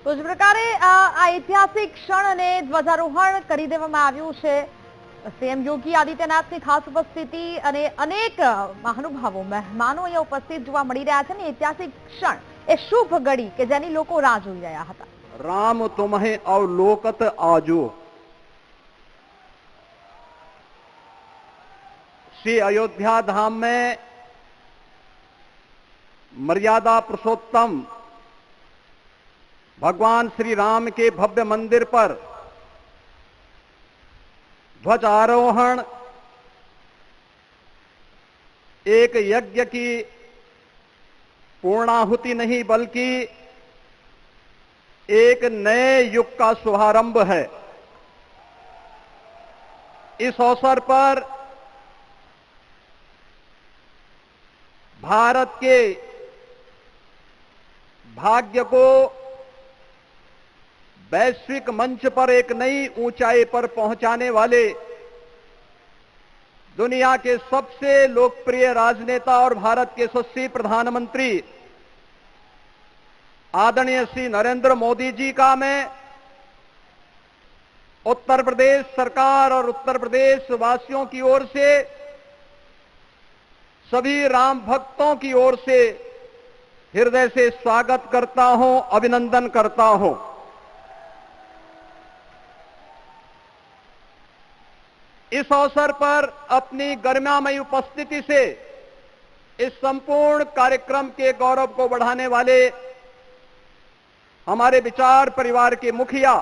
તો જ પ્રકારે આ ઐતિહાસિક ક્ષણ અને ધ્વજારોહણ કરી દેવામાં આવ્યું છે। સીએમ યોગી આદિત્યનાથની ખાસ ઉપસ્થિતિ અને અનેક મહાનુભાવો મહેમાનો અહીંયા ઉપસ્થિત જોવા મળી રહ્યા છે। ઐતિહાસિક ક્ષણ એ શુભ ઘડી કે જેની લોકો રાહ જોઈ રહ્યા હતા। राम तुम्हें अवलोकत आजो। श्री अयोध्या धाम में मर्यादा पुरुषोत्तम भगवान श्री राम के भव्य मंदिर पर ध्वजारोहण एक यज्ञ की पूर्णाहुति नहीं बल्कि एक नए युग का शुभारंभ है। इस अवसर पर भारत के भाग्य को वैश्विक मंच पर एक नई ऊंचाई पर पहुंचाने वाले दुनिया के सबसे लोकप्रिय राजनेता और भारत के यशस्वी प्रधानमंत्री आदरणीय श्री नरेंद्र मोदी जी का मैं उत्तर प्रदेश सरकार और उत्तर प्रदेश वासियों की ओर से, सभी राम भक्तों की ओर से हृदय से स्वागत करता हूं, अभिनंदन करता हूं। इस अवसर पर अपनी गरिमामयी उपस्थिति से इस संपूर्ण कार्यक्रम के गौरव को बढ़ाने वाले हमारे विचार परिवार के मुखिया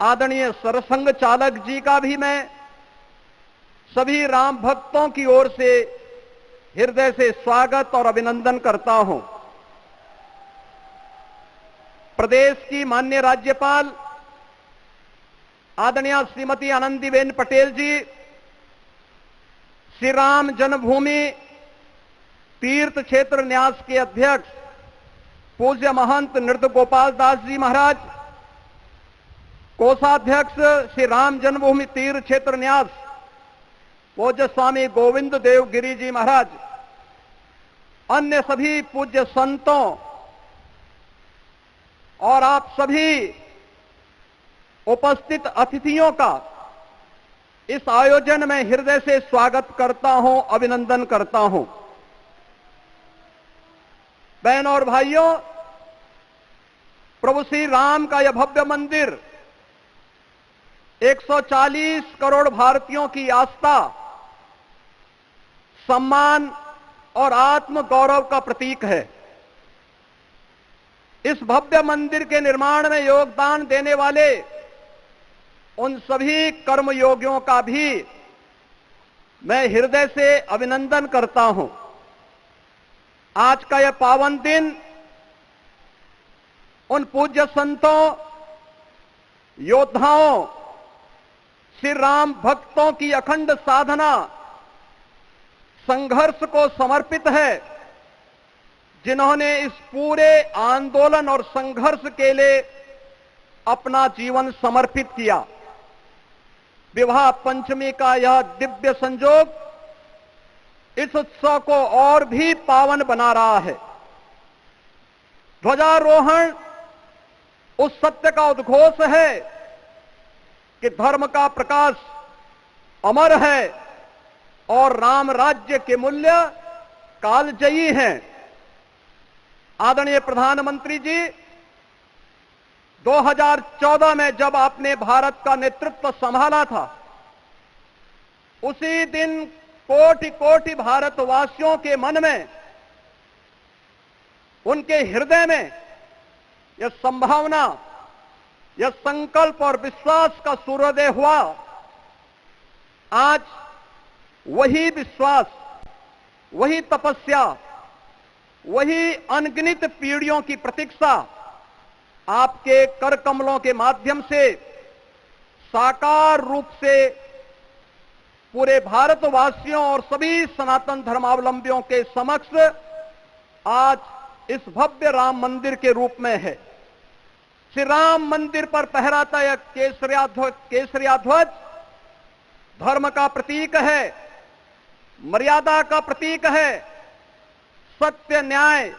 आदरणीय सरसंघ चालक जी का भी मैं सभी राम भक्तों की ओर से हृदय से स्वागत और अभिनंदन करता हूं। प्रदेश की माननीय राज्यपाल आदरणीय श्रीमती आनंदीबेन पटेल जी, श्री राम जन्मभूमि तीर्थ क्षेत्र न्यास के अध्यक्ष पूज्य महंत नृत्य गोपाल दास जी महाराज, कोषाध्यक्ष श्री राम जन्मभूमि तीर्थ क्षेत्र न्यास पूज्य स्वामी गोविंद देव गिरी जी महाराज, अन्य सभी पूज्य संतों और आप सभी उपस्थित अतिथियों का इस आयोजन में हृदय से स्वागत करता हूं, अभिनंदन करता हूं। बहनों और भाइयों, प्रभु श्री राम का यह भव्य मंदिर 140 करोड़ भारतीयों की आस्था, सम्मान और आत्म गौरव का प्रतीक है। इस भव्य मंदिर के निर्माण में योगदान देने वाले उन सभी कर्मयोगियों का भी मैं हृदय से अभिनंदन करता हूं। आज का यह पावन दिन उन पूज्य संतों, योद्धाओं, श्री राम भक्तों की अखंड साधना, संघर्ष को समर्पित है, जिन्होंने इस पूरे आंदोलन और संघर्ष के लिए अपना जीवन समर्पित किया। विवाह पंचमी का यह दिव्य संयोग इस उत्सव को और भी पावन बना रहा है। ध्वजारोहण उस सत्य का उद्घोष है कि धर्म का प्रकाश अमर है और राम राज्य के मूल्य कालजयी हैं। आदरणीय प्रधानमंत्री जी, 2014 में जब आपने भारत का नेतृत्व संभाला था, उसी दिन कोटि कोटि भारतवासियों के मन में, उनके हृदय में यह संभावना, यह संकल्प और विश्वास का सूर्योदय हुआ। आज वही विश्वास, वही तपस्या, वही अनगिनत पीढ़ियों की प्रतीक्षा आपके कर कमलों के माध्यम से साकार रूप से पूरे भारतवासियों और सभी सनातन धर्मावलंबियों के समक्ष आज इस भव्य राम मंदिर के रूप में है। श्री राम मंदिर पर फहराता यह केसरिया ध्वज धर्म का प्रतीक है, मर्यादा का प्रतीक है, सत्य, न्याय,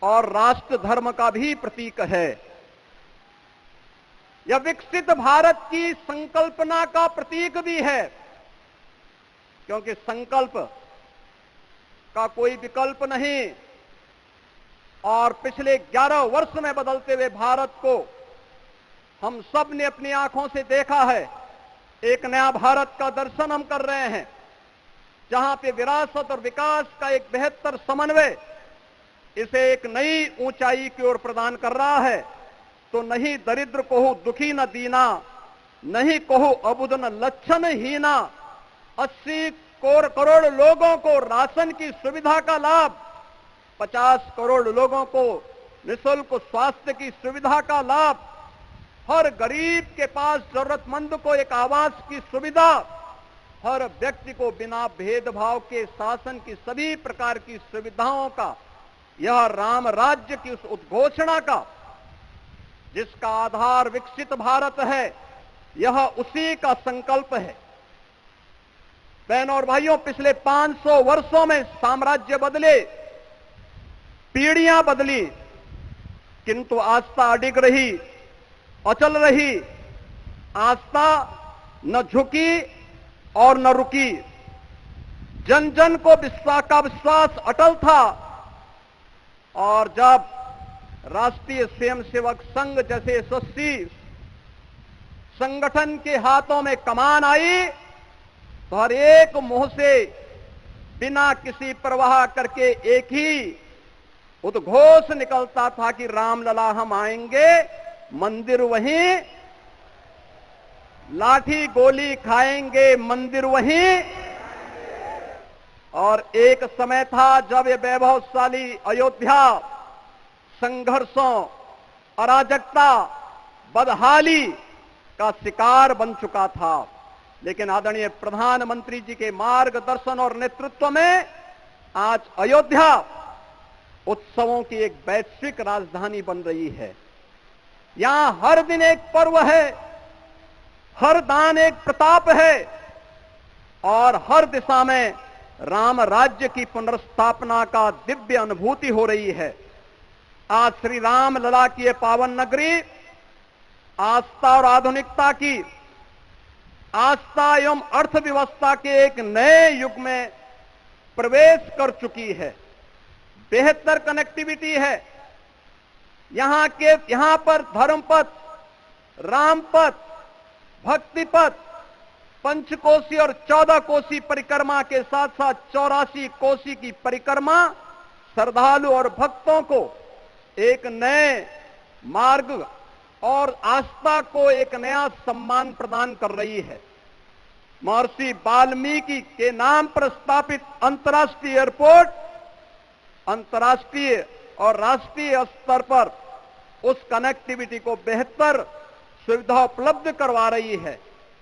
और राष्ट्र धर्म का भी प्रतीक है। यह विकसित भारत की संकल्पना का प्रतीक भी है, क्योंकि संकल्प का कोई विकल्प नहीं। और पिछले 11 वर्ष में बदलते हुए भारत को हम सब ने अपनी आंखों से देखा है। एक नया भारत का दर्शन हम कर रहे हैं, जहां पे विरासत और विकास का एक बेहतर समन्वय इसे एक नई ऊंचाई की ओर प्रदान कर रहा है। तो नहीं दरिद्र को दुखी न दीना, नहीं कहो अबुद न लक्षण हीना। 80 करोड़ लोगों को राशन की सुविधा का लाभ, 50 करोड़ लोगों को निःशुल्क स्वास्थ्य की सुविधा का लाभ, हर गरीब के पास जरूरतमंद को एक आवास की सुविधा, हर व्यक्ति को बिना भेदभाव के शासन की सभी प्रकार की सुविधाओं का, यह राम राज्य की उस उद्घोषणा का जिसका आधार विकसित भारत है, यह उसी का संकल्प है। बहनों और भाइयों, पिछले 500 वर्षों में साम्राज्य बदले, पीढ़ियां बदली, किंतु आस्था अडिग रही, अचल रही। आस्था न झुकी और न रुकी। जन जन को विश्वास अटल था। और जब राष्ट्रीय स्वयंसेवक संघ जैसे यशस्वी संगठन के हाथों में कमान आई, तो हर एक मुंह से बिना किसी परवाह करके एक ही उद्घोष निकलता था कि रामलला हम आएंगे, मंदिर वहीं, लाठी गोली खाएंगे, मंदिर वहीं। और एक समय था जब ये वैभवशाली अयोध्या संघर्षों, अराजकता, बदहाली का शिकार बन चुका था। लेकिन आदरणीय प्रधानमंत्री जी के मार्गदर्शन और नेतृत्व में आज अयोध्या उत्सवों की एक वैश्विक राजधानी बन रही है। यहां हर दिन एक पर्व है, हर दान एक प्रताप है, और हर दिशा में राम राज्य की पुनर्स्थापना का दिव्य अनुभूति हो रही है। आज श्री राम लला की ये पावन नगरी आस्था और आधुनिकता की, आस्था एवं अर्थव्यवस्था के एक नए युग में प्रवेश कर चुकी है। बेहतर कनेक्टिविटी है। यहां पर धर्मपथ, रामपथ, भक्तिपथ, पंचकोसी और 14 कोसी परिक्रमा के साथ साथ 84 कोसी की परिक्रमा श्रद्धालु और भक्तों को एक नए मार्ग और आस्था को एक नया सम्मान प्रदान कर रही है। महर्षि वाल्मीकि के नाम पर स्थापित अंतर्राष्ट्रीय एयरपोर्ट अंतर्राष्ट्रीय और राष्ट्रीय स्तर पर उस कनेक्टिविटी को बेहतर सुविधा उपलब्ध करवा रही है।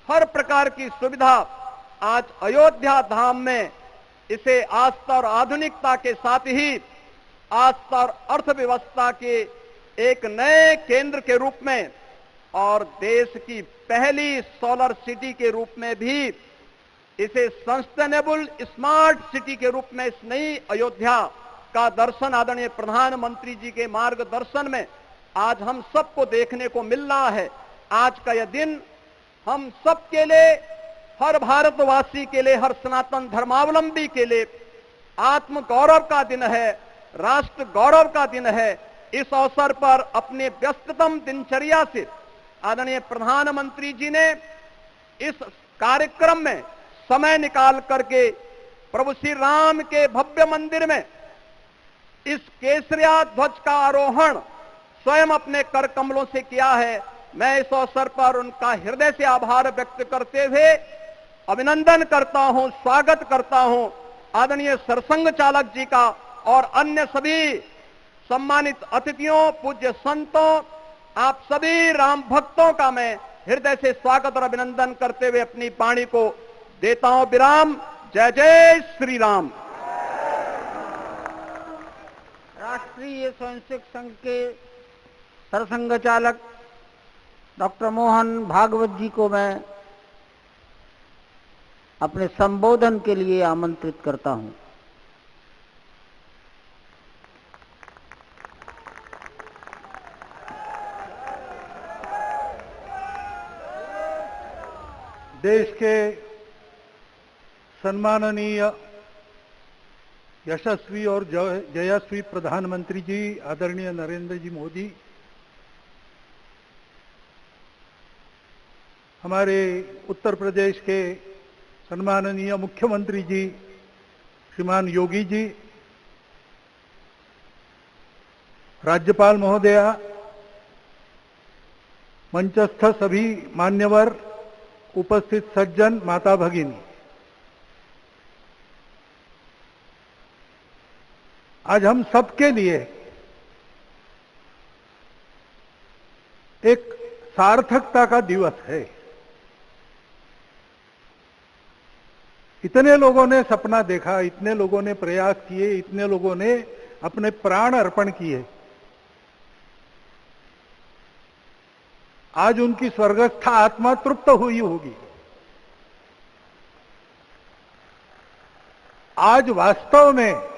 हर प्रकार की सुविधा आज अयोध्या धाम में इसे आस्था और आधुनिकता के साथ ही आस्था और अर्थव्यवस्था के एक नए केंद्र के रूप में और देश की पहली सोलर सिटी के रूप में भी, इसे सस्टेनेबल स्मार्ट सिटी के रूप में इस नई अयोध्या का दर्शन आदरणीय प्रधानमंत्री जी के मार्गदर्शन में आज हम सबको देखने को मिल रहा है। आज का यह दिन हम सबके लिए, हर भारतवासी के लिए, हर सनातन धर्मावलंबी के लिए आत्म गौरव का दिन है, राष्ट्र गौरव का दिन है। इस अवसर पर अपने व्यस्ततम दिनचर्या से आदरणीय प्रधानमंत्री जी ने इस कार्यक्रम में समय निकाल करके प्रभु श्री राम के भव्य मंदिर में इस केसरिया ध्वज का आरोहण स्वयं अपने कर कमलों से किया है। मैं इस अवसर पर उनका हृदय से आभार व्यक्त करते हुए अभिनंदन करता हूं, स्वागत करता हूं आदरणीय सरसंघ चालक जी का और अन्य सभी सम्मानित अतिथियों, पूज्य संतों, आप सभी राम भक्तों का मैं हृदय से स्वागत और अभिनंदन करते हुए अपनी वाणी को देता हूं विराम। जय जय श्री राम। राष्ट्रीय स्वयंसेवक संघ के सरसंघ चालक डॉक्टर मोहन भागवत जी को मैं अपने संबोधन के लिए आमंत्रित करता हूं। देश के सम्माननीय यशस्वी और जयस्वी प्रधानमंत्री जी आदरणीय नरेंद्र जी मोदी, हमारे उत्तर प्रदेश के सम्माननीय मुख्यमंत्री जी श्रीमान योगी जी, राज्यपाल महोदया, मंचस्थ सभी मान्यवर, उपस्थित सज्जन, माता भगिनी, आज हम सबके लिए एक सार्थकता का दिवस है। इतने लोगों ने सपना देखा, इतने लोगों ने प्रयास किए, इतने लोगों ने अपने प्राण अर्पण किए। आज उनकी स्वर्गस्थ आत्मा तृप्त हुई होगी। आज वास्तव में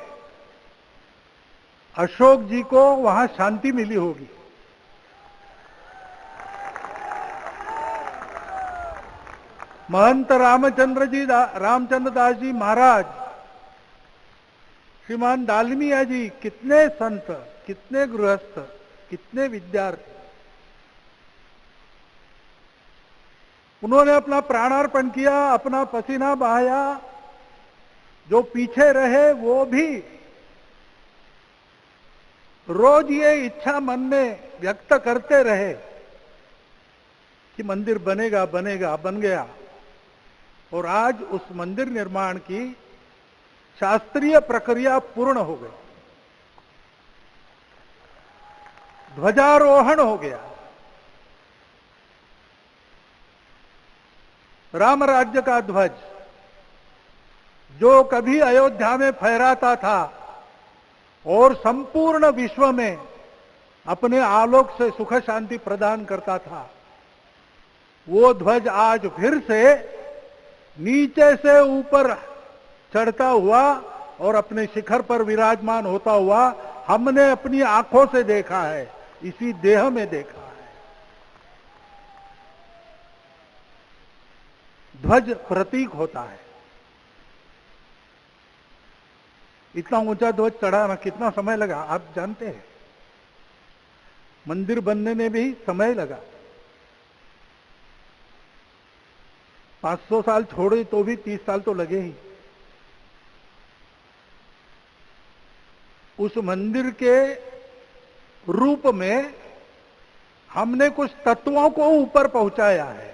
अशोक जी को वहां शांति मिली होगी। महंत रामचंद्र दास जी महाराज, श्रीमान डालमिया जी, कितने संत, कितने गृहस्थ, कितने विद्यार्थी, उन्होंने अपना प्राणार्पण किया, अपना पसीना बहाया। जो पीछे रहे वो भी रोज ये इच्छा मन में व्यक्त करते रहे कि मंदिर बनेगा बनेगा, बन गया। और आज उस मंदिर निर्माण की शास्त्रीय प्रक्रिया पूर्ण हो गई, ध्वजारोहण हो गया, राम राज्य का ध्वज जो कभी अयोध्या में फहराता था और संपूर्ण विश्व में अपने आलोक से सुख शांति प्रदान करता था, वो ध्वज आज फिर से नीचे से ऊपर चढ़ता हुआ और अपने शिखर पर विराजमान होता हुआ हमने अपनी आंखों से देखा है, इसी देह में देखा है। ध्वज प्रतीक होता है। इतना ऊंचा ध्वज चढ़ाना कितना समय लगा आप जानते हैं? मंदिर बनने में भी समय लगा। 500 साल छोड़े तो भी 30 साल तो लगे ही। उस मंदिर के रूप में हमने कुछ तत्वों को ऊपर पहुंचाया है।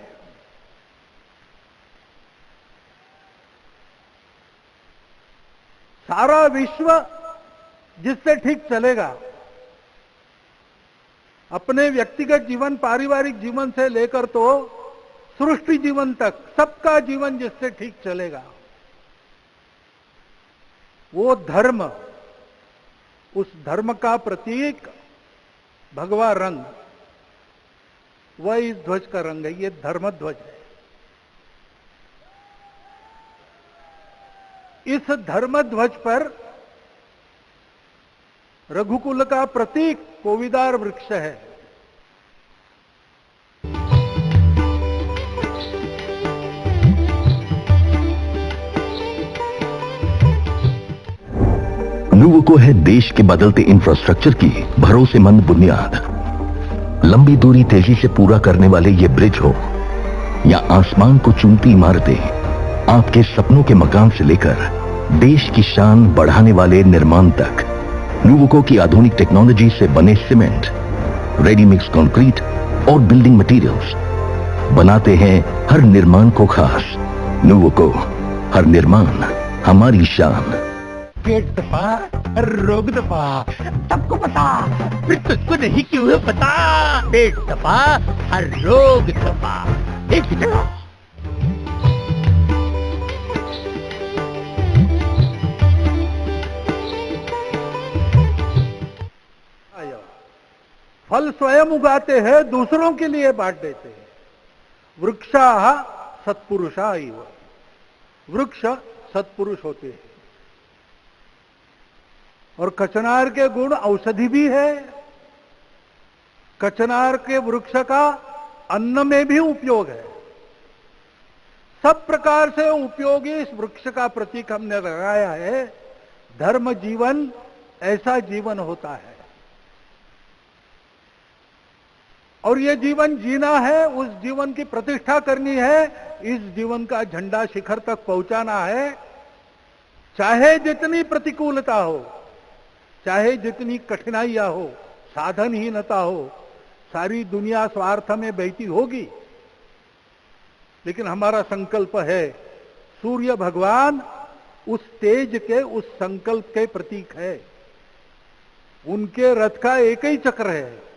सारा विश्व जिससे ठीक चलेगा, अपने व्यक्तिगत जीवन, पारिवारिक जीवन से लेकर तो सृष्टि जीवन तक सबका जीवन जिससे ठीक चलेगा, वो धर्म, उस धर्म का प्रतीक भगवा रंग, वह इस ध्वज का रंग है। ये धर्म ध्वज है। इस धर्म ध्वज पर रघुकुल का प्रतीक कोविदार वृक्ष है। न्यूवोको है देश के बदलते इंफ्रास्ट्रक्चर की भरोसेमंद बुनियाद। लंबी दूरी तेजी से पूरा करने वाले ये ब्रिज हो या आसमान को चूमती इमारतें, आपके सपनों के मकान से लेकर देश की शान बढ़ाने वाले निर्माण तक, न्यूवोको की आधुनिक टेक्नोलॉजी से बने सीमेंट, रेडी मिक्स कंक्रीट और बिल्डिंग मटेरियल्स बनाते हैं हर निर्माण को खास। न्यूवोको, हर निर्माण हमारी शान। पेट दफा, रोग दफा, सबको पता, फिर तुझको नहीं क्यों है पता? पेट दफा, हर रोग दफा। एक मिनट। फल स्वयं उगाते हैं, दूसरों के लिए बांट देते हैं। वृक्षाः सत्पुरुषा इव, वृक्ष सत्पुरुष होते हैं। और कचनार के गुण औषधि भी है। कचनार के वृक्ष का अन्न में भी उपयोग है। सब प्रकार से उपयोगी इस वृक्ष का प्रतीक हमने लगाया है। धर्म जीवन ऐसा जीवन होता है, और ये जीवन जीना है, उस जीवन की प्रतिष्ठा करनी है, इस जीवन का झंडा शिखर तक पहुंचाना है। चाहे जितनी प्रतिकूलता हो, चाहे जितनी कठिनाइयां हो, साधनहीनता हो, सारी दुनिया स्वार्थ में बहती होगी, लेकिन हमारा संकल्प है, सूर्य भगवान उस तेज के, उस संकल्प के प्रतीक है। उनके रथ का एक ही चक्र है।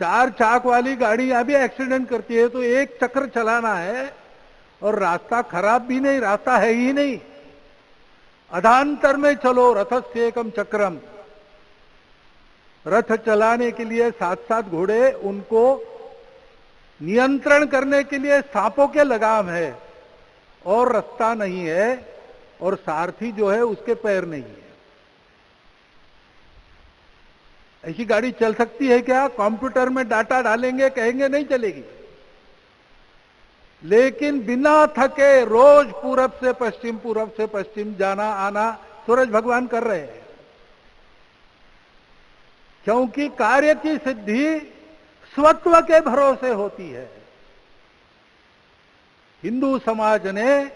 4 चाक वाली गाड़ियां भी एक्सीडेंट करती है तो एक चक्र चलाना है, और रास्ता खराब भी नहीं, रास्ता है ही नहीं। अधांतर में चलो रथस्य एकम चक्रम। रथ चलाने के लिए 7-7 घोड़े, उनको नियंत्रण करने के लिए सांपों के लगाम है, और रास्ता नहीं है, और सारथी जो है उसके पैर नहीं है। ऐसी गाड़ी चल सकती है क्या? कंप्यूटर में डाटा डालेंगे, कहेंगे नहीं चलेगी। लेकिन बिना थके रोज पूरब से पश्चिम जाना आना सूरज भगवान कर रहे हैं, क्योंकि कार्य की सिद्धि स्वत्व के भरोसे होती है। हिंदू समाज ने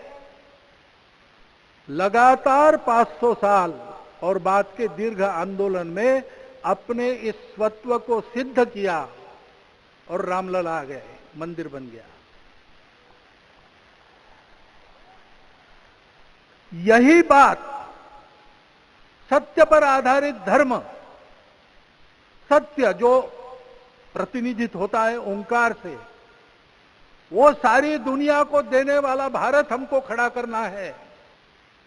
लगातार 500 साल और बाद के दीर्घ आंदोलन में अपने इस स्वत्व को सिद्ध किया, और रामलला आ गए, मंदिर बन गया। यही बात सत्य पर आधारित धर्म, सत्य जो प्रतिनिधित्व होता है ओंकार से, वो सारी दुनिया को देने वाला भारत हमको खड़ा करना है।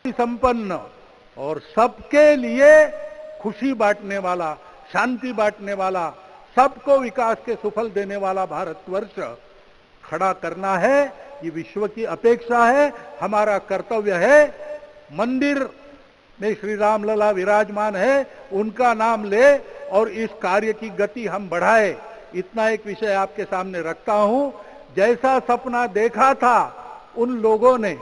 संपन्न और सबके लिए खुशी बांटने वाला, शांति बांटने वाला, सबको विकास के सुफल देने वाला भारतवर्ष खड़ा करना है। ये विश्व की अपेक्षा है, हमारा कर्तव्य है। मंदिर में श्री रामलला विराजमान है, उनका नाम ले और इस कार्य की गति हम बढ़ाए। इतना एक विषय आपके सामने रखता हूं। जैसा सपना देखा था उन लोगों ने,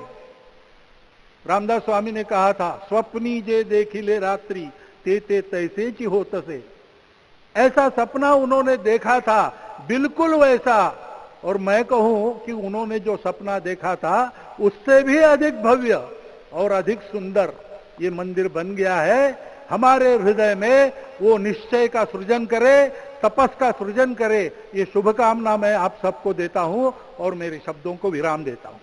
रामदास स्वामी ने कहा था, स्वप्नी जे देखिले रात्रि ते तैसे ची होत से। ऐसा सपना उन्होंने देखा था, बिल्कुल वैसा। और मैं कहूं कि उन्होंने जो सपना देखा था उससे भी अधिक भव्य और अधिक सुंदर ये मंदिर बन गया है। हमारे हृदय में वो निश्चय का सृजन करे, तपस का सृजन करे, ये शुभकामना मैं आप सबको देता हूं और मेरे शब्दों को विराम देता हूं।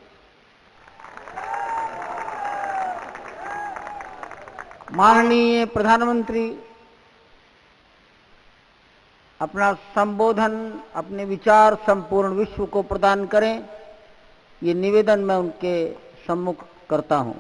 माननीय प्रधानमंत्री अपना संबोधन, अपने विचार संपूर्ण विश्व को प्रदान करें, ये निवेदन मैं उनके सम्मुख करता हूं।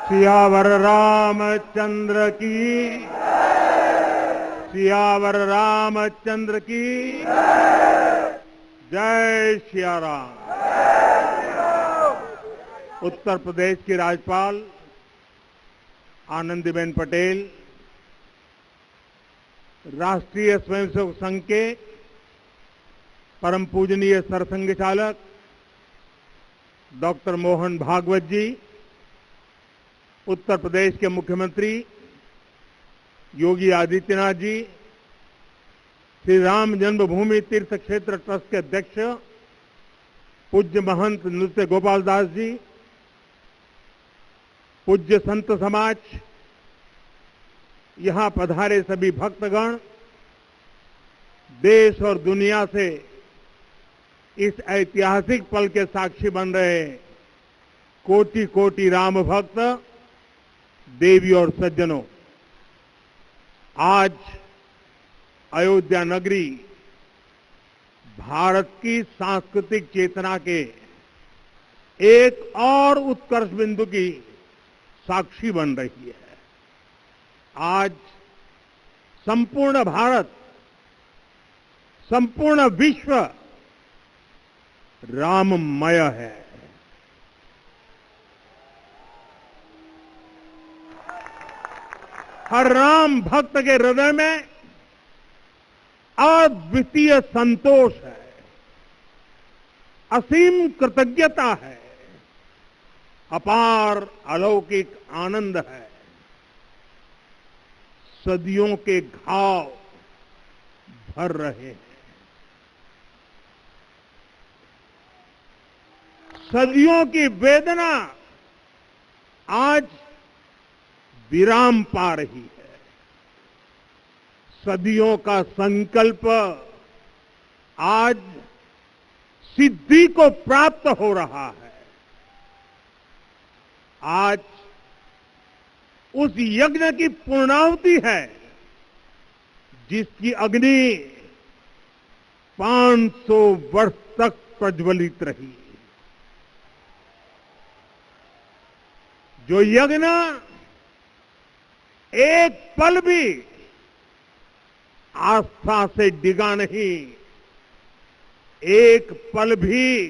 सियावर रामचंद्र की, सियावर रामचंद्र की जय सिया राम। उत्तर प्रदेश की राज्यपाल आनंदीबेन पटेल, राष्ट्रीय स्वयंसेवक संघ के परम पूजनीय सरसंघ चालक डॉक्टर मोहन भागवत जी, उत्तर प्रदेश के मुख्यमंत्री योगी आदित्यनाथ जी, श्री राम जन्मभूमि तीर्थ क्षेत्र ट्रस्ट के अध्यक्ष पूज्य महंत नृत्य गोपाल दास जी, पूज्य संत समाज, यहां पधारे सभी भक्तगण, देश और दुनिया से इस ऐतिहासिक पल के साक्षी बन रहे कोटि कोटि राम भक्त, देवी और सज्जनों, आज अयोध्या नगरी भारत की सांस्कृतिक चेतना के एक और उत्कर्ष बिंदु की साक्षी बन रही है। आज संपूर्ण भारत, संपूर्ण विश्व राममय है। हर राम भक्त के हृदय में अद्वितीय संतोष है, असीम कृतज्ञता है, अपार अलौकिक आनंद है। सदियों के घाव भर रहे हैं, सदियों की वेदना आज विराम पा रही है, सदियों का संकल्प आज सिद्धि को प्राप्त हो रहा है। आज उस यज्ञ की पूर्णाहुति है जिसकी अग्नि 500 वर्ष तक प्रज्वलित रही। जो यज्ञ एक पल भी आस्था से डिगा नहीं, एक पल भी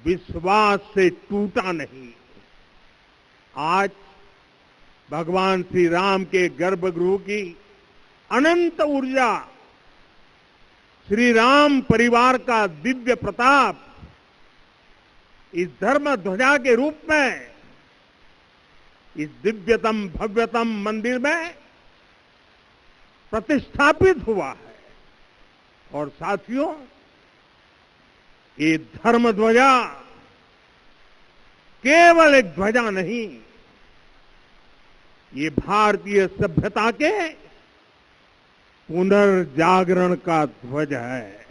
विश्वास से टूटा नहीं। आज भगवान श्री राम के गर्भगृह की अनंत ऊर्जा, श्री राम परिवार का दिव्य प्रताप इस धर्म ध्वजा के रूप में इस दिव्यतम भव्यतम मंदिर में प्रतिष्ठापित हुआ है। और साथियों, ये धर्म ध्वजा केवल एक ध्वजा नहीं, ये भारतीय सभ्यता के पुनर्जागरण का ध्वज है।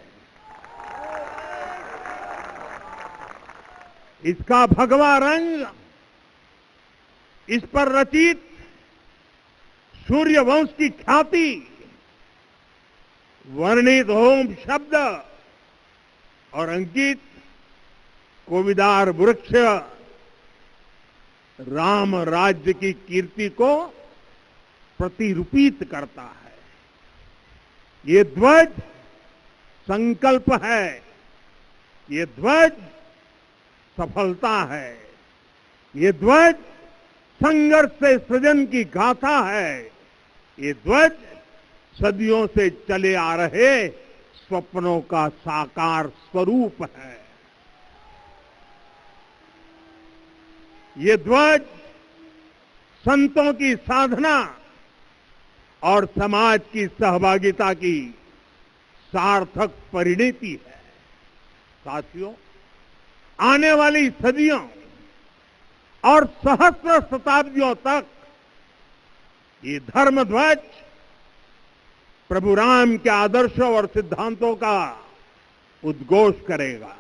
इसका भगवा रंग, इस पर रचित सूर्य वंश की ख्याति, वर्णित होम शब्द और अंकित कोविदार वृक्ष राम राज्य की कीर्ति को प्रतिरूपित करता है। ये ध्वज संकल्प है, ये ध्वज सफलता है, ये ध्वज संघर्ष से सृजन की गाथा है, ये ध्वज सदियों से चले आ रहे स्वप्नों का साकार स्वरूप है। ये ध्वज संतों की साधना और समाज की सहभागिता की सार्थक परिणति है। साथियों, आने वाली सदियों और सहस्र शताब्दियों तक ये धर्म ध्वज प्रभु राम के आदर्शों और सिद्धांतों का उद्घोष करेगा।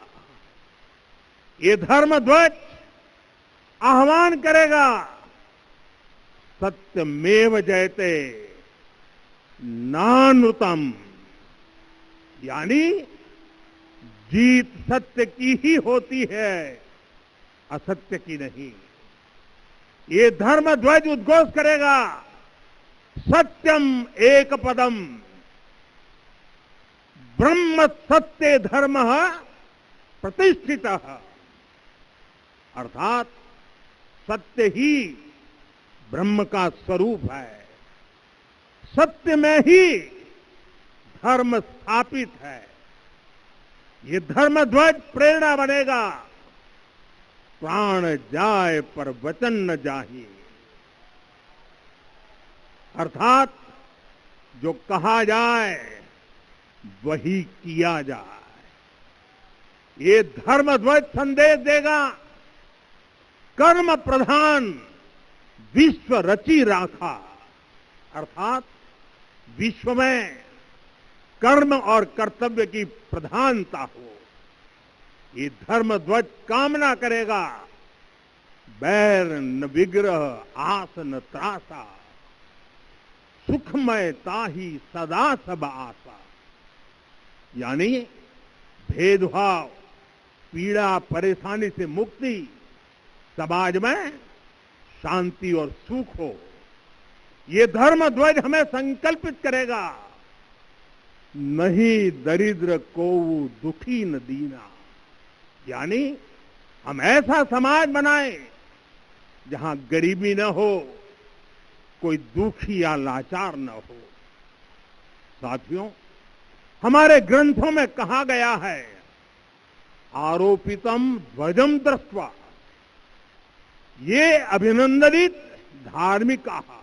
ये धर्म ध्वज आह्वान करेगा, सत्यमेव जयते नानृतम, यानी जीत सत्य की ही होती है, असत्य की नहीं। ये धर्म ध्वज उद्घोष करेगा, सत्यम एक पदम ब्रह्म सत्य धर्म प्रतिष्ठित, अर्थात सत्य ही ब्रह्म का स्वरूप है, सत्य में ही धर्म स्थापित है। ये धर्म ध्वज प्रेरणा बनेगा, प्राण जाए पर वचन न जाही, अर्थात जो कहा जाए वही किया जाए। ये धर्म ध्वज संदेश देगा, कर्म प्रधान विश्व रची राखा, अर्थात विश्व में कर्म और कर्तव्य की प्रधानता हो। ये धर्म ध्वज कामना करेगा, बैर न विग्रह आस न त्रासा, सुखमय ताही सदा सब आशा, यानी भेदभाव, पीड़ा, परेशानी से मुक्ति, समाज में शांति और सुख हो। ये धर्म ध्वज हमें संकल्पित करेगा, नहीं दरिद्र को दुखी न दीना, यानी हम ऐसा समाज बनाएं जहां गरीबी न हो, कोई दुखी या लाचार न हो। साथियों, हमारे ग्रंथों में कहा गया है, आरोपितम ध्वजम दृष्ट्वा, ये अभिनंदनित धार्मिकाः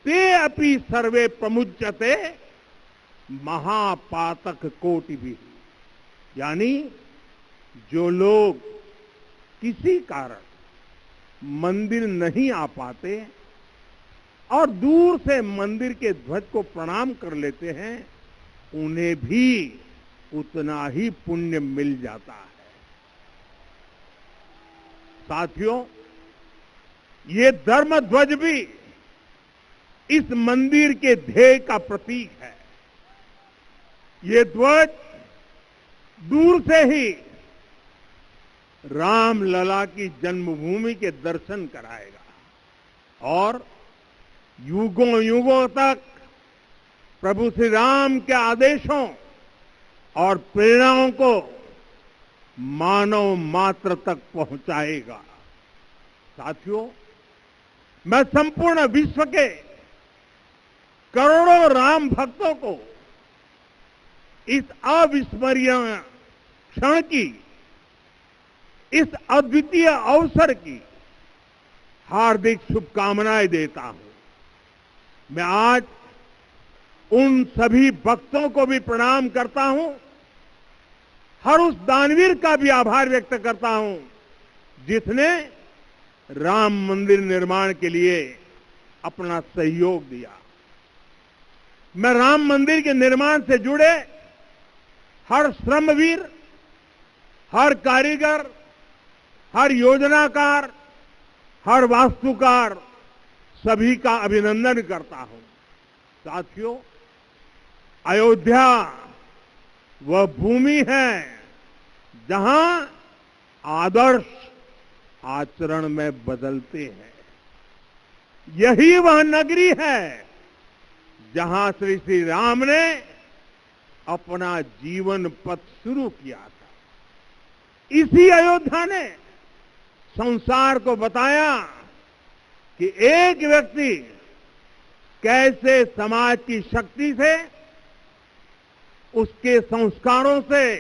ते अपि सर्वे प्रमुच्यते महापातक कोटि भी। यानी जो लोग किसी कारण मंदिर नहीं आ पाते और दूर से मंदिर के ध्वज को प्रणाम कर लेते हैं, उन्हें भी उतना ही पुण्य मिल जाता है। साथियों, ये धर्म ध्वज भी इस मंदिर के ध्येय का प्रतीक है। ये ध्वज दूर से ही राम लला की जन्मभूमि के दर्शन कराएगा और युगों युगों तक प्रभु श्री राम के आदेशों और प्रेरणाओं को मानव मात्र तक पहुंचाएगा। साथियों, मैं संपूर्ण विश्व के करोड़ों राम भक्तों को इस अविस्मरणीय क्षण की, इस अद्वितीय अवसर की हार्दिक शुभकामनाएं देता हूं। मैं आज उन सभी भक्तों को भी प्रणाम करता हूं, हर उस दानवीर का भी आभार व्यक्त करता हूं जिसने राम मंदिर निर्माण के लिए अपना सहयोग दिया। मैं राम मंदिर के निर्माण से जुड़े हर श्रमवीर, हर कारीगर, हर योजनाकार, हर वास्तुकार, सभी का अभिनंदन करता हूं। साथियों, अयोध्या वह भूमि है जहां आदर्श आचरण में बदलते हैं। यही वह नगरी है जहां श्री श्री राम ने अपना जीवन पथ शुरू किया था। इसी अयोध्या ने संसार को बताया कि एक व्यक्ति कैसे समाज की शक्ति से, उसके संस्कारों से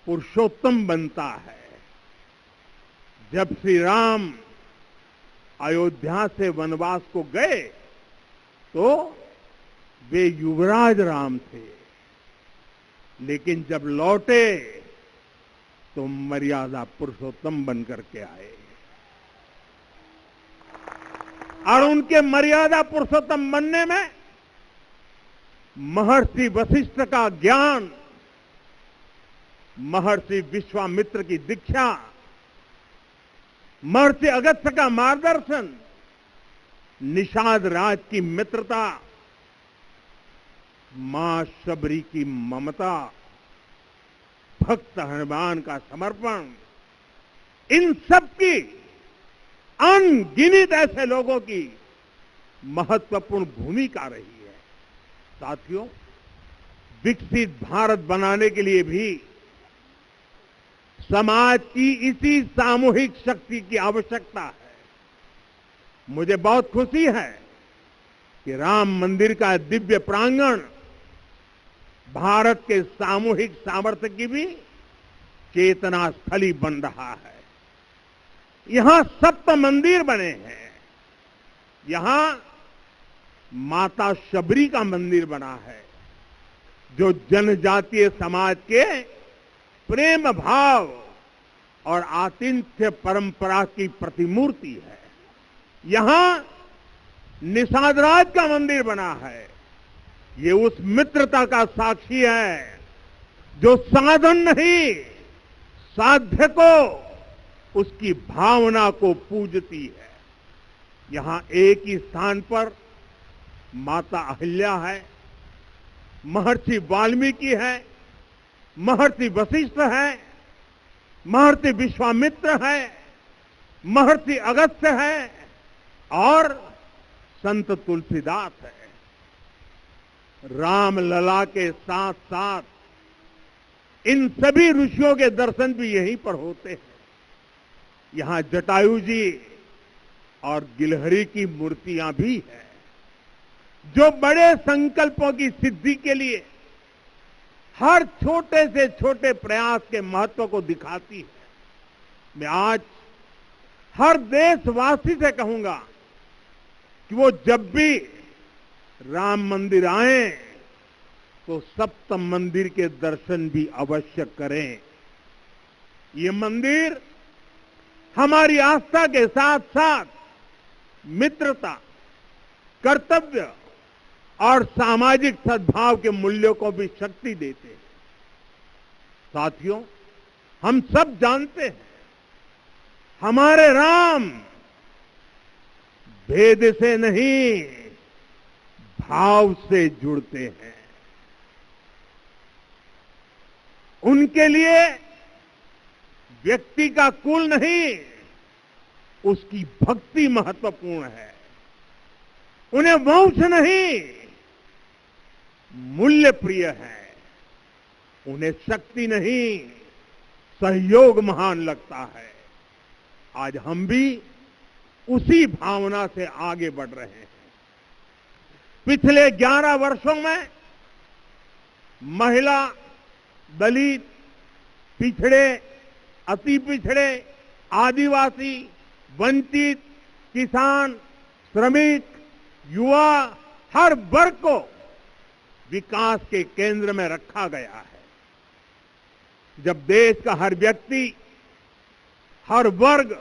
पुरुषोत्तम बनता है। जब श्री राम अयोध्या से वनवास को गए तो वे युवराज राम थे, लेकिन जब लौटे तो मर्यादा पुरुषोत्तम बनकर के आए और उनके मर्यादा पुरुषोत्तम बनने में महर्षि वशिष्ठ का ज्ञान, महर्षि विश्वामित्र की दीक्षा, महर्षि अगस्त्य का मार्गदर्शन, निषाद राज की मित्रता, मां शबरी की ममता, भक्त हनुमान का समर्पण, इन सब की अनगिनत ऐसे लोगों की महत्वपूर्ण भूमिका रही है। साथियों, विकसित भारत बनाने के लिए भी समाज की इसी सामूहिक शक्ति की आवश्यकता है। मुझे बहुत खुशी है कि राम मंदिर का दिव्य प्रांगण भारत के सामूहिक सामर्थ्य की भी चेतना स्थली बन रहा है। यहां 7 मंदिर बने हैं। यहां माता शबरी का मंदिर बना है, जो जनजातीय समाज के प्रेम भाव और आतिथ्य परंपरा की प्रतिमूर्ति है। यहां निषादराज का मंदिर बना है। ये उस मित्रता का साक्षी है जो साधन नहीं, साध्य को, उसकी भावना को पूजती है। यहां एक ही स्थान पर माता अहिल्या है, महर्षि वाल्मीकि है, महर्षि वशिष्ठ है, महर्षि विश्वामित्र है, महर्षि अगस्त्य है और संत तुलसीदास है। राम लला के साथ साथ इन सभी ऋषियों के दर्शन भी यहीं पर होते हैं। यहां जटायु जी और गिलहरी की मूर्तियां भी हैं, जो बड़े संकल्पों की सिद्धि के लिए हर छोटे से छोटे प्रयास के महत्व को दिखाती है। मैं आज हर देशवासी से कहूंगा कि वो जब भी राम मंदिर आए तो सप्तम मंदिर के दर्शन भी अवश्य करें। ये मंदिर हमारी आस्था के साथ साथ मित्रता, कर्तव्य और सामाजिक सद्भाव के मूल्यों को भी शक्ति देते हैं। साथियों, हम सब जानते हैं हमारे राम भेद से नहीं भाव से जुड़ते हैं। उनके लिए व्यक्ति का कुल नहीं, उसकी भक्ति महत्वपूर्ण है। उन्हें वंश नहीं, मूल्य प्रिय है। उन्हें शक्ति नहीं, सहयोग महान लगता है। आज हम भी उसी भावना से आगे बढ़ रहे हैं। पिछले 11 वर्षों में महिला, दलित, पिछड़े, अति पिछड़े, आदिवासी, वंचित, किसान, श्रमिक, युवा, हर वर्ग को विकास के केंद्र में रखा गया है। जब देश का हर व्यक्ति, हर वर्ग,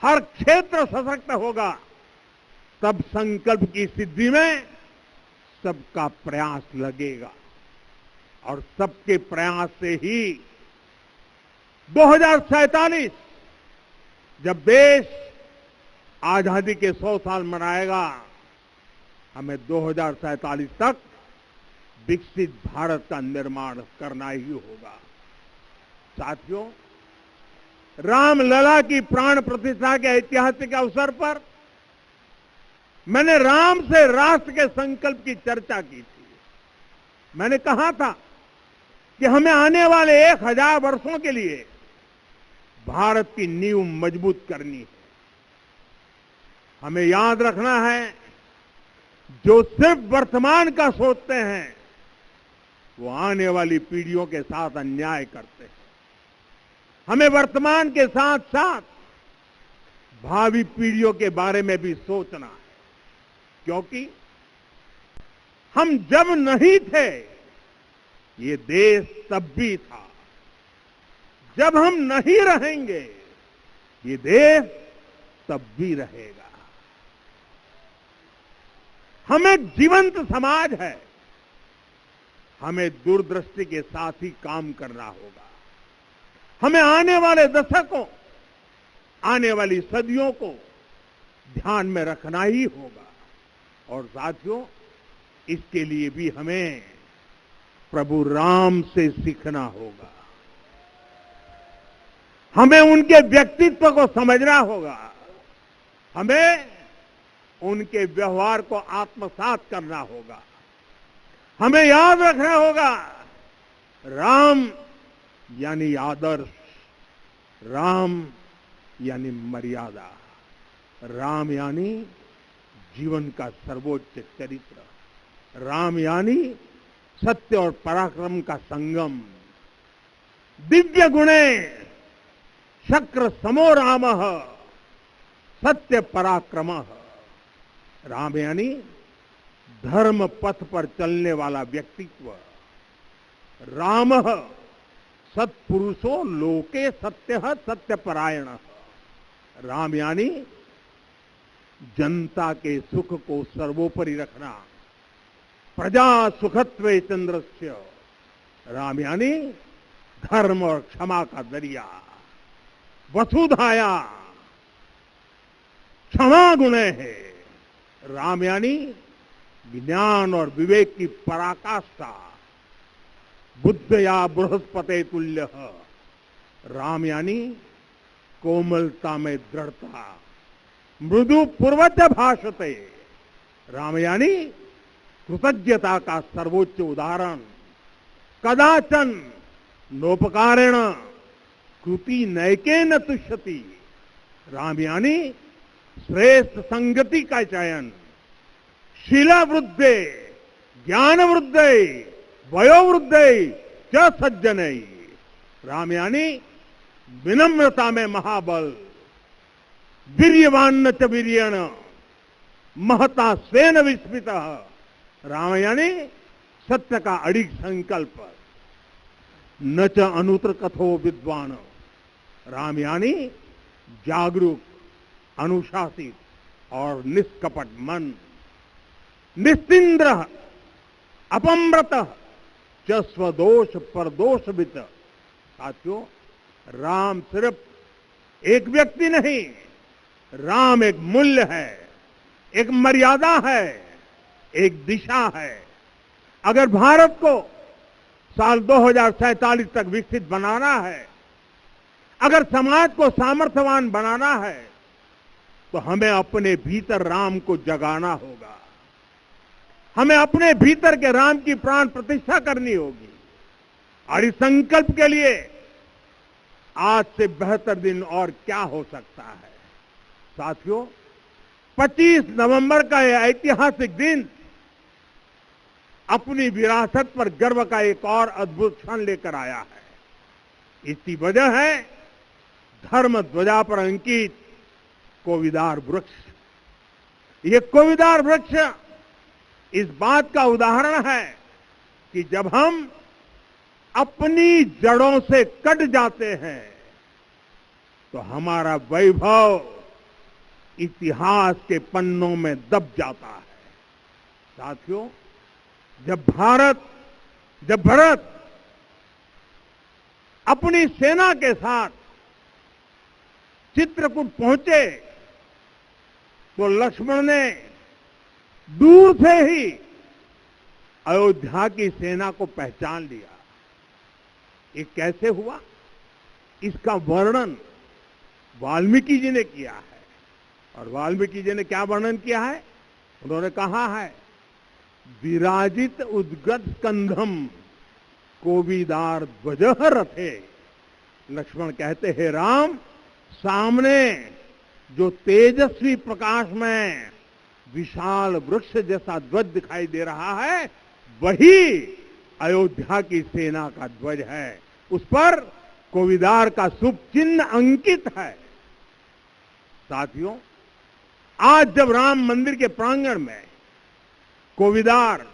हर क्षेत्र सशक्त होगा, तब संकल्प की सिद्धि में सबका प्रयास लगेगा और सबके प्रयास से ही 2047 जब देश आजादी के 100 साल मनाएगा, हमें 2047 तक विकसित भारत का निर्माण करना ही होगा। साथियों, रामलला की प्राण प्रतिष्ठा के ऐतिहासिक अवसर पर मैंने राम से राष्ट्र के संकल्प की चर्चा की थी। मैंने कहा था कि हमें आने वाले 1000 वर्षों के लिए भारत की नींव मजबूत करनी है। हमें याद रखना है, जो सिर्फ वर्तमान का सोचते हैं वो आने वाली पीढ़ियों के साथ अन्याय करते हैं। हमें वर्तमान के साथ साथ भावी पीढ़ियों के बारे में भी सोचना है, क्योंकि हम जब नहीं थे ये देश तब भी था। जब हम नहीं रहेंगे ये देश तब भी रहेगा। हम एक जीवंत समाज है, हमें दूरदृष्टि के साथ ही काम करना होगा। हमें आने वाले दशकों, आने वाली सदियों को ध्यान में रखना ही होगा। और साथियों, इसके लिए भी हमें प्रभु राम से सीखना होगा। हमें उनके व्यक्तित्व को समझना होगा। हमें उनके व्यवहार को आत्मसात करना होगा। हमें याद रखना होगा, राम यानी आदर्श, राम यानी मर्यादा, राम यानी जीवन का सर्वोच्च चरित्र, राम यानी सत्य और पराक्रम का संगम। दिव्य गुणे शक्र समो रामः सत्य पराक्रमः। राम यानी धर्म पथ पर चलने वाला व्यक्तित्व। रामः सत्पुरुषो लोके सत्यः सत्यपरायणः। राम यानी जनता के सुख को सर्वोपरि रखना। प्रजा सुखत्वे चंद्रस्य। राम यानी धर्म और क्षमा का दरिया। वसुधाया क्षमा गुणे है। राम यानी ज्ञान और विवेक की पराकाष्ठा। बुद्ध या बृहस्पति तुल्य। राम यानी कोमलता में दृढ़ता। मृदु पूर्वज भाषते। राम यानी कृतज्ञता का सर्वोच्च उदाहरण। कदाचन नोपकारेण कृति नैकेन तुष्यति। राम यानी श्रेष्ठ संगति का चयन, शीला वृद्धे, ज्ञान वृद्धे, वयोवृद्धे च सज्जने। राम यानी विनम्रता में महाबल, वीर्यवान च वीर्येण, महता स्वेन विस्मितः। राम यानी सत्य का अडिग संकल्प, न च अनुत्र कथो विद्वान। राम यानी जागरूक, अनुशासित और निष्कपट मन, निस्तिंद्र, अपम्रत च स्वदोष परदोषवित। साथियों, राम सिर्फ एक व्यक्ति नहीं, राम एक मूल्य है, एक मर्यादा है, एक दिशा है। अगर भारत को साल 2047 तक विकसित बनाना है, अगर समाज को सामर्थ्यवान बनाना है, तो हमें अपने भीतर राम को जगाना होगा। हमें अपने भीतर के राम की प्राण प्रतिष्ठा करनी होगी। और इस संकल्प के लिए आज से बेहतर दिन और क्या हो सकता है। साथियों, 25 नवंबर का यह ऐतिहासिक दिन अपनी विरासत पर गर्व का एक और अद्भुत क्षण लेकर आया है। इसकी वजह है धर्म ध्वजा पर अंकित कोविदार वृक्ष। ये कोविदार वृक्ष इस बात का उदाहरण है कि जब हम अपनी जड़ों से कट जाते हैं तो हमारा वैभव इतिहास के पन्नों में दब जाता है। साथियों, जब भरत अपनी सेना के साथ चित्रकूट पहुंचे तो लक्ष्मण ने दूर से ही अयोध्या की सेना को पहचान लिया। ये कैसे हुआ, इसका वर्णन वाल्मीकि जी ने किया है। और वाल्मीकि जी ने क्या वर्णन किया है? उन्होंने कहा है, विराजित उद्गत स्कंधम कोविदार ध्वजः रथे। लक्ष्मण कहते हैं, राम, सामने जो तेजस्वी प्रकाश में विशाल वृक्ष जैसा ध्वज दिखाई दे रहा है, वही अयोध्या की सेना का ध्वज है। उस पर कोविदार का शुभ चिन्ह अंकित है। साथियों, आज जब राम मंदिर के प्रांगण में कोविदार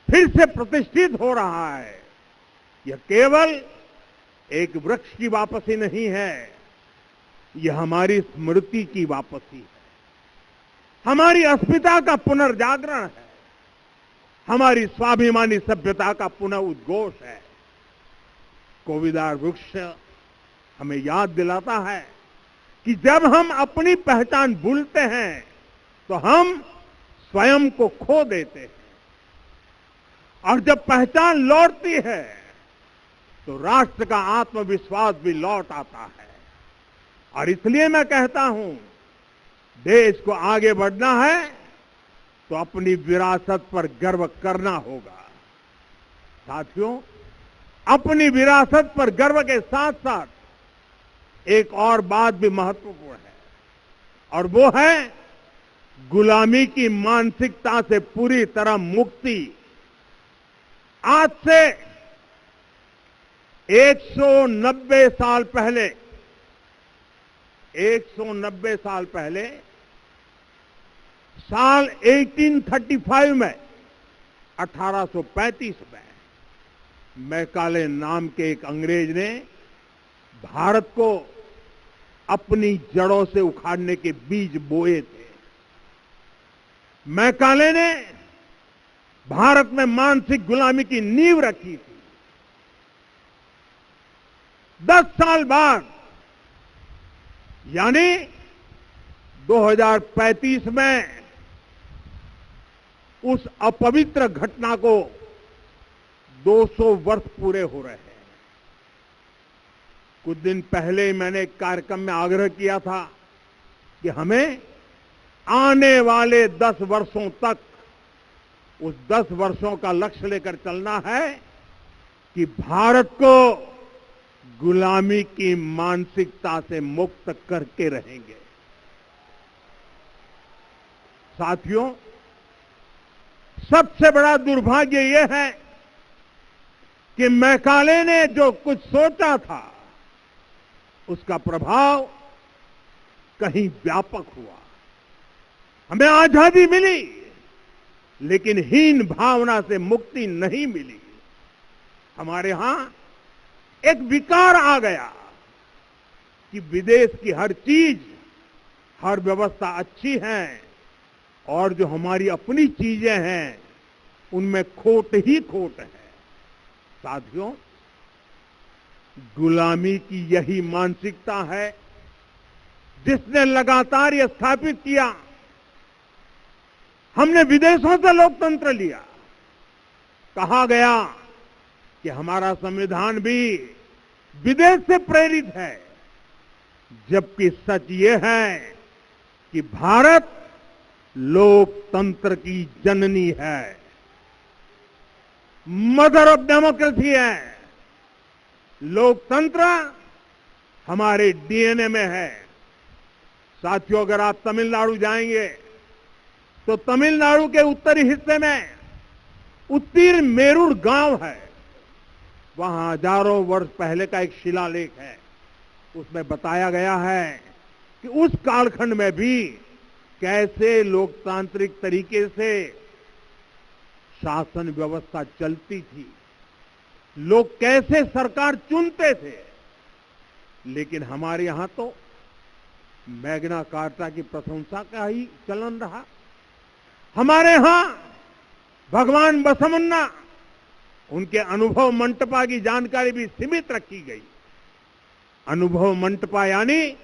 फिर से प्रतिष्ठित हो रहा है, यह केवल एक वृक्ष की वापसी नहीं है, यह हमारी स्मृति की वापसी है, हमारी अस्मिता का पुनर्जागरण है, हमारी स्वाभिमानी सभ्यता का पुनः उद्घोष है। कोविदार वृक्ष हमें याद दिलाता है कि जब हम अपनी पहचान भूलते हैं तो हम स्वयं को खो देते हैं, और जब पहचान लौटती है तो राष्ट्र का आत्मविश्वास भी लौट आता है। और इसलिए मैं कहता हूं, देश को आगे बढ़ना है तो अपनी विरासत पर गर्व करना होगा। साथियों, अपनी विरासत पर गर्व के साथ साथ एक और बात भी महत्वपूर्ण है, और वो है गुलामी की मानसिकता से पूरी तरह मुक्ति। आज से 190 साल पहले 190 साल पहले साल 1835 में 1835 में मैकाले नाम के एक अंग्रेज ने भारत को अपनी जड़ों से उखाड़ने के बीज बोए थे। मैकाले ने भारत में मानसिक गुलामी की नींव रखी थी। 10 साल बाद यानी 2035 में उस अपवित्र घटना को 200 वर्ष पूरे हो रहे हैं। कुछ दिन पहले मैंने एक कार्यक्रम में आग्रह किया था कि हमें आने वाले 10 वर्षों तक उस 10 वर्षों का लक्ष्य लेकर चलना है कि भारत को गुलामी की मानसिकता से मुक्त करके रहेंगे। साथियों, सबसे बड़ा दुर्भाग्य यह है कि मैकाले ने जो कुछ सोचा था उसका प्रभाव कहीं व्यापक हुआ। हमें आजादी मिली, लेकिन हीन भावना से मुक्ति नहीं मिली। हमारे यहां एक विकार आ गया कि विदेश की हर चीज, हर व्यवस्था अच्छी है और जो हमारी अपनी चीजें हैं उनमें खोट ही खोट है। साथियों, गुलामी की यही मानसिकता है जिसने लगातार यह स्थापित किया। हमने विदेशों से लोकतंत्र लिया। कहा गया कि हमारा संविधान भी विदेश से प्रेरित है, जबकि सच ये है कि भारत लोकतंत्र की जननी है, मदर ऑफ डेमोक्रेसी है। लोकतंत्र हमारे डीएनए में है। साथियों, अगर आप तमिलनाडु जाएंगे तो तमिलनाडु के उत्तरी हिस्से में उत्तीर मेरूर गांव है। वहां हजारों वर्ष पहले का एक शिलालेख है। उसमें बताया गया है कि उस कालखंड में भी कैसे लोकतांत्रिक तरीके से शासन व्यवस्था चलती थी, लोग कैसे सरकार चुनते थे। लेकिन हमारे यहां तो मैग्ना कार्टा की प्रशंसा का ही चलन रहा। हमारे यहां भगवान बसवन्ना, उनके अनुभव मंटपा की जानकारी भी सीमित रखी गई। अनुभव मंटपा यानी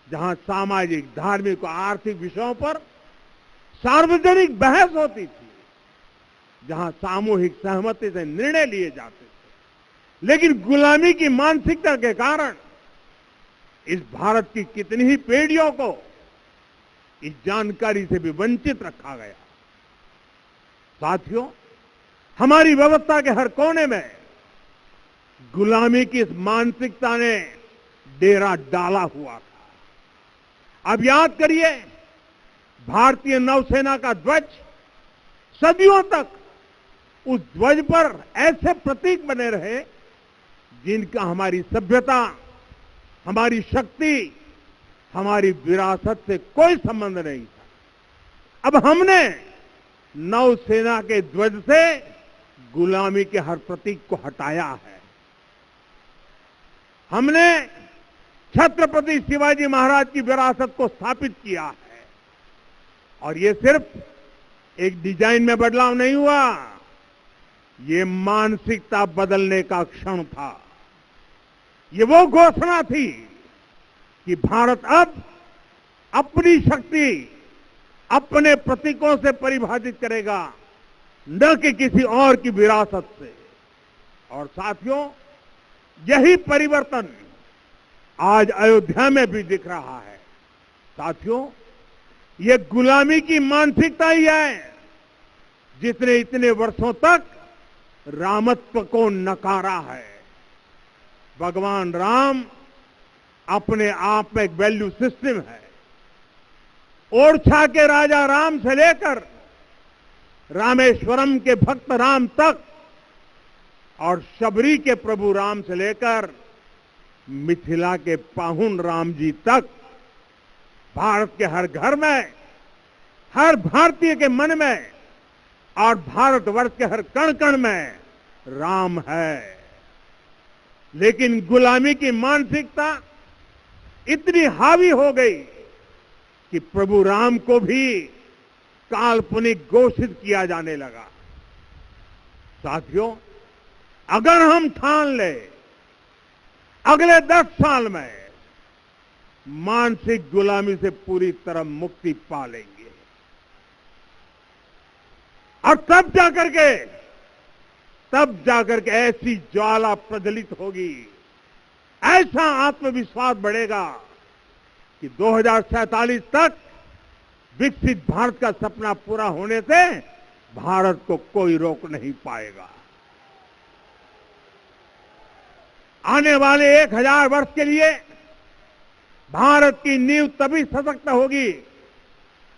जहां सामाजिक, धार्मिक और आर्थिक विषयों पर सार्वजनिक बहस होती थी, जहां सामूहिक सहमति से निर्णय लिए जाते थे। लेकिन गुलामी की मानसिकता के कारण इस भारत की कितनी ही पीढ़ियों को इस जानकारी से भी वंचित रखा गया। साथियों, हमारी व्यवस्था के हर कोने में गुलामी की इस मानसिकता ने डेरा डाला हुआ था। अब याद करिए, भारतीय नौसेना का ध्वज सदियों तक उस ध्वज पर ऐसे प्रतीक बने रहे जिनका हमारी सभ्यता, हमारी शक्ति, हमारी विरासत से कोई संबंध नहीं था। अब हमने नौसेना के ध्वज से गुलामी के हर प्रतीक को हटाया है। हमने छत्रपति शिवाजी महाराज की विरासत को स्थापित किया है। और ये सिर्फ एक डिजाइन में बदलाव नहीं हुआ, ये मानसिकता बदलने का क्षण था। ये वो घोषणा थी कि भारत अब अपनी शक्ति अपने प्रतीकों से परिभाषित करेगा, न कि किसी और की विरासत से। और साथियों, यही परिवर्तन आज अयोध्या में भी दिख रहा है। साथियों, ये गुलामी की मानसिकता ही है जिसने इतने वर्षों तक रामत्व को नकारा है। भगवान राम अपने आप में एक वैल्यू सिस्टम है। ओरछा के राजा राम से लेकर रामेश्वरम के भक्त राम तक और शबरी के प्रभु राम से लेकर मिथिला के पाहुन राम जी तक, भारत के हर घर में, हर भारतीय के मन में और भारतवर्ष के हर कण कण में राम है। लेकिन गुलामी की मानसिकता इतनी हावी हो गई कि प्रभु राम को भी काल्पनिक घोषित किया जाने लगा। साथियों, अगर हम ठान ले अगले 10 साल में मानसिक गुलामी से पूरी तरह मुक्ति पा लेंगे, और तब जाकर के ऐसी ज्वाला प्रज्वलित होगी, ऐसा आत्मविश्वास बढ़ेगा कि 2047 तक विकसित भारत का सपना पूरा होने से भारत को कोई रोक नहीं पाएगा। आने वाले 1000 वर्ष के लिए भारत की नींव तभी सशक्त होगी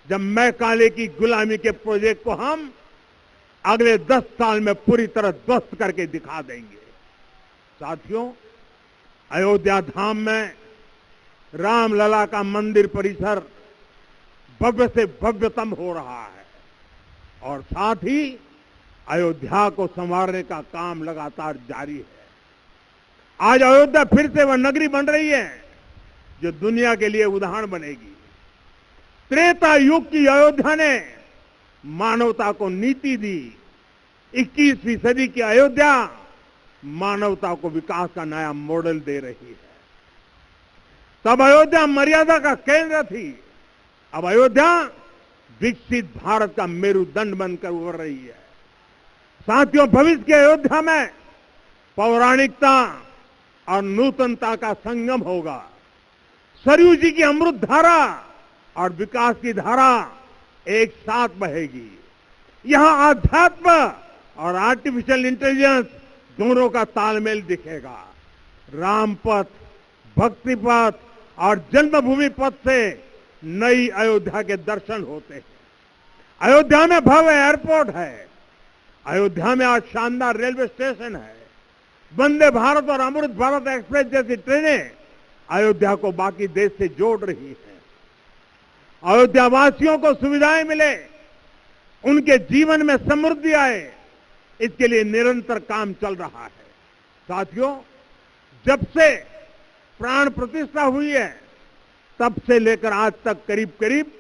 जब मैकाले की गुलामी के प्रोजेक्ट को हम अगले 10 साल में पूरी तरह ध्वस्त करके दिखा देंगे। साथियों, अयोध्या धाम में रामलला का मंदिर परिसर भव्य से भव्यतम हो रहा है और साथ ही अयोध्या को संवारने का काम लगातार जारी है। आज अयोध्या फिर से वह नगरी बन रही है जो दुनिया के लिए उदाहरण बनेगी। त्रेता युग की अयोध्या ने मानवता को नीति दी। 21वीं सदी की अयोध्या मानवता को विकास का नया मॉडल दे रही है। तब अयोध्या मर्यादा का केंद्र थी, अब अयोध्या विकसित भारत का मेरुदंड बनकर उभर रही है। साथियों, भविष्य की अयोध्या में पौराणिकता और नूतनता का संगम होगा। सरयू जी की अमृत धारा और विकास की धारा एक साथ बहेगी। यहां आध्यात्म और आर्टिफिशियल इंटेलिजेंस दोनों का तालमेल दिखेगा। राम पथ, भक्ति पथ और जन्मभूमि पथ से नई अयोध्या के दर्शन होते हैं। अयोध्या में भव्य एयरपोर्ट है। अयोध्या में आज शानदार रेलवे स्टेशन है। वंदे भारत और अमृत भारत एक्सप्रेस जैसी ट्रेनें अयोध्या को बाकी देश से जोड़ रही है। अयोध्या वासियों को सुविधाएं मिले, उनके जीवन में समृद्धि आए, इसके लिए निरंतर काम चल रहा है। साथियों, जब से प्राण प्रतिष्ठा हुई है तब से लेकर आज तक करीब करीब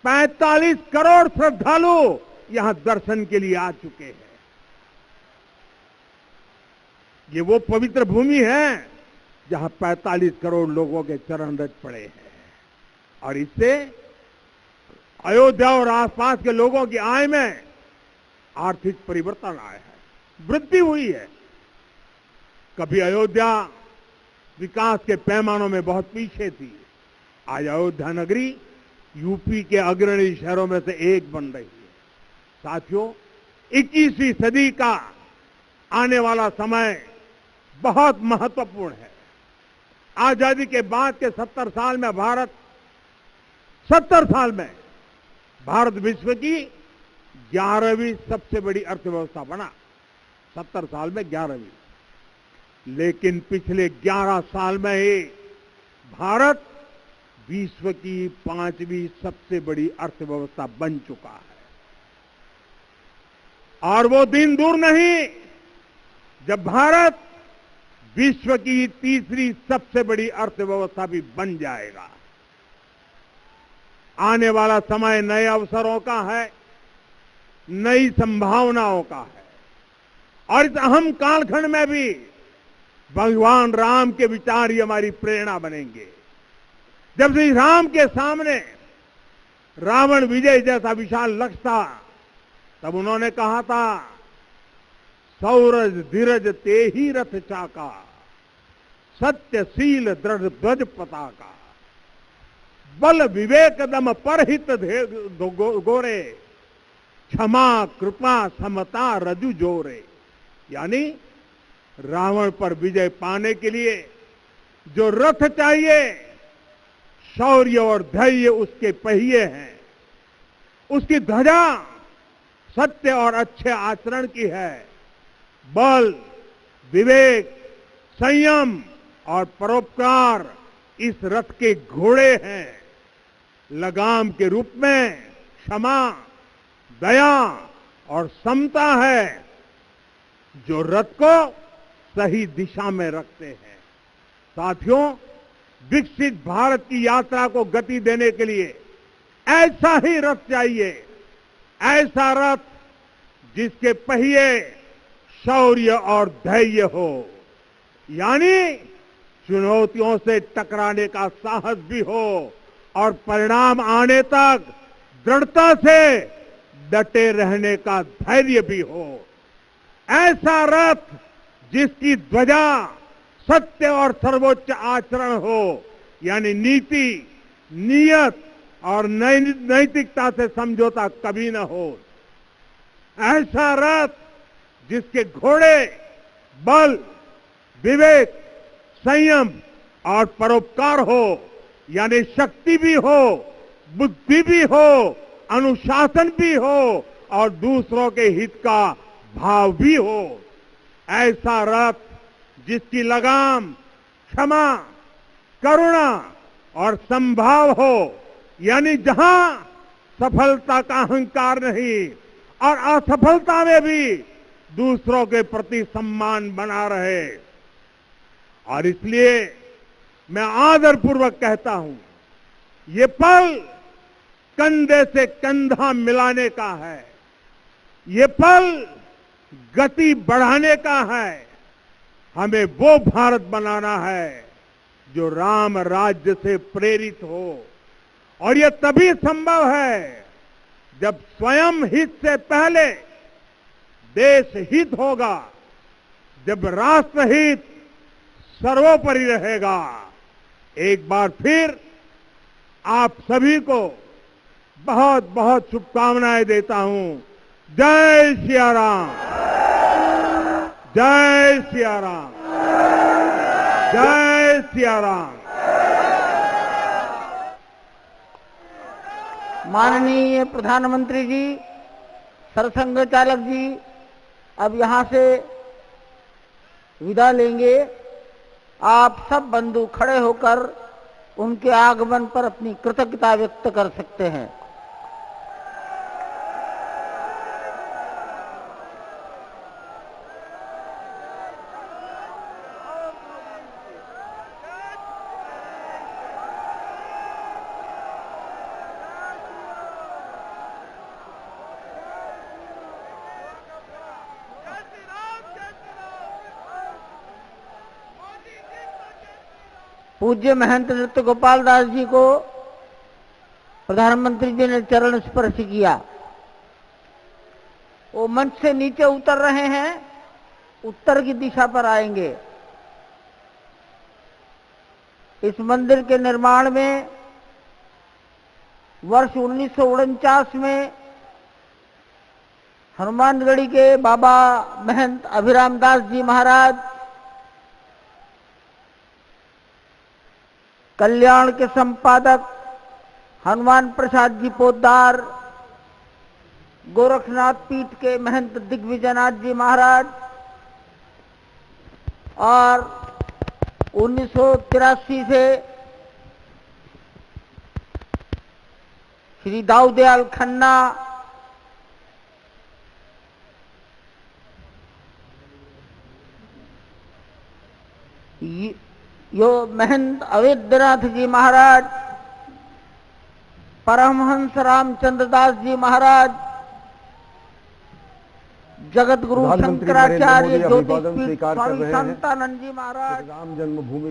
45 करोड़ श्रद्धालु यहां दर्शन के लिए आ चुके हैं। ये वो पवित्र भूमि है जहां 45 करोड़ लोगों के चरण रज पड़े हैं और इससे अयोध्या और आसपास के लोगों की आय में आर्थिक परिवर्तन आया है, वृद्धि हुई है। कभी अयोध्या विकास के पैमानों में बहुत पीछे थी, आज अयोध्या नगरी यूपी के अग्रणी शहरों में से एक बन रही है। साथियों, 21वीं सदी का आने वाला समय बहुत महत्वपूर्ण है। आजादी के बाद के 70 साल में भारत विश्व की 11वीं सबसे बड़ी अर्थव्यवस्था बना। 70 साल में 11वीं। लेकिन पिछले 11 साल में ही भारत विश्व की 5वीं सबसे बड़ी अर्थव्यवस्था बन चुका है। और वो दिन दूर नहीं जब भारत विश्व की 3री सबसे बड़ी अर्थव्यवस्था भी बन जाएगा। आने वाला समय नए अवसरों का है, नई संभावनाओं का है और इस अहम कालखंड में भी भगवान राम के विचार ही हमारी प्रेरणा बनेंगे। जब श्री राम के सामने रावण विजय जैसा विशाल लक्ष्य था तब उन्होंने कहा था, सौरज धीरज ते ही रथ चाका, सत्यशील दृढ़ ध्वज पताका, बल विवेक दम परहित गोरे, क्षमा कृपा समता रजु जोरे। यानी रावण पर विजय पाने के लिए जो रथ चाहिए, शौर्य और धैर्य उसके पहिए हैं, उसकी ध्वजा सत्य और अच्छे आचरण की है, बल, विवेक, संयम और परोपकार इस रथ के घोड़े हैं। लगाम के रूप में क्षमा, दया और समता है जो रथ को सही दिशा में रखते हैं। साथियों, विकसित भारत की यात्रा को गति देने के लिए ऐसा ही रथ चाहिए, ऐसा रथ जिसके पहिए शौर्य और धैर्य हो, यानी चुनौतियों से टकराने का साहस भी हो और परिणाम आने तक दृढ़ता से डटे रहने का धैर्य भी हो। ऐसा रथ जिसकी ध्वजा सत्य और सर्वोच्च आचरण हो, यानी नीति, नियत और नैतिकता से समझौता कभी न हो। ऐसा रथ जिसके घोड़े बल, विवेक, संयम और परोपकार हो, यानी शक्ति भी हो, बुद्धि भी हो, अनुशासन भी हो और दूसरों के हित का भाव भी हो। ऐसा रथ जिसकी लगाम क्षमा, करुणा और संभाव हो, यानी जहां सफलता का अहंकार नहीं और असफलता में भी दूसरों के प्रति सम्मान बना रहे। और इसलिए मैं आदरपूर्वक कहता हूं, ये पल कंधे से कंधा मिलाने का है, ये पल गति बढ़ाने का है। हमें वो भारत बनाना है जो राम राज्य से प्रेरित हो, और ये तभी संभव है जब स्वयं हित से पहले देश हित होगा, जब राष्ट्र हित सर्वोपरि रहेगा। एक बार फिर आप सभी को बहुत बहुत शुभकामनाएं देता हूं। जय सिया राम, जय सिया राम, जय सिया राम। माननीय प्रधानमंत्री जी, सरसंघ चालक जी अब यहां से विदा लेंगे। आप सब बंधु खड़े होकर उनके आगमन पर अपनी कृतज्ञता व्यक्त कर सकते हैं। पूज्य महंत नृत्य गोपाल दास जी को प्रधानमंत्री जी ने चरण स्पर्श किया। वो मंच से नीचे उतर रहे हैं, उत्तर की दिशा पर आएंगे। इस मंदिर के निर्माण में वर्ष 1949 में हनुमानगढ़ी के बाबा महंत अभिराम दास जी महाराज, कल्याण के संपादक हनुमान प्रसाद जी पोद्दार, गोरखनाथ पीठ के महंत दिग्विजयनाथ जी महाराज और 1983 से श्री दाऊदयाल खन्ना, यो महंत अवेद्यनाथ जी महाराज, परमहंस रामचंद्र दास जी महाराज, जगत गुरु शंकराचार्य ज्योतिष पीठ स्वामी शांतानंद जी महाराज, राम जन्मभूमि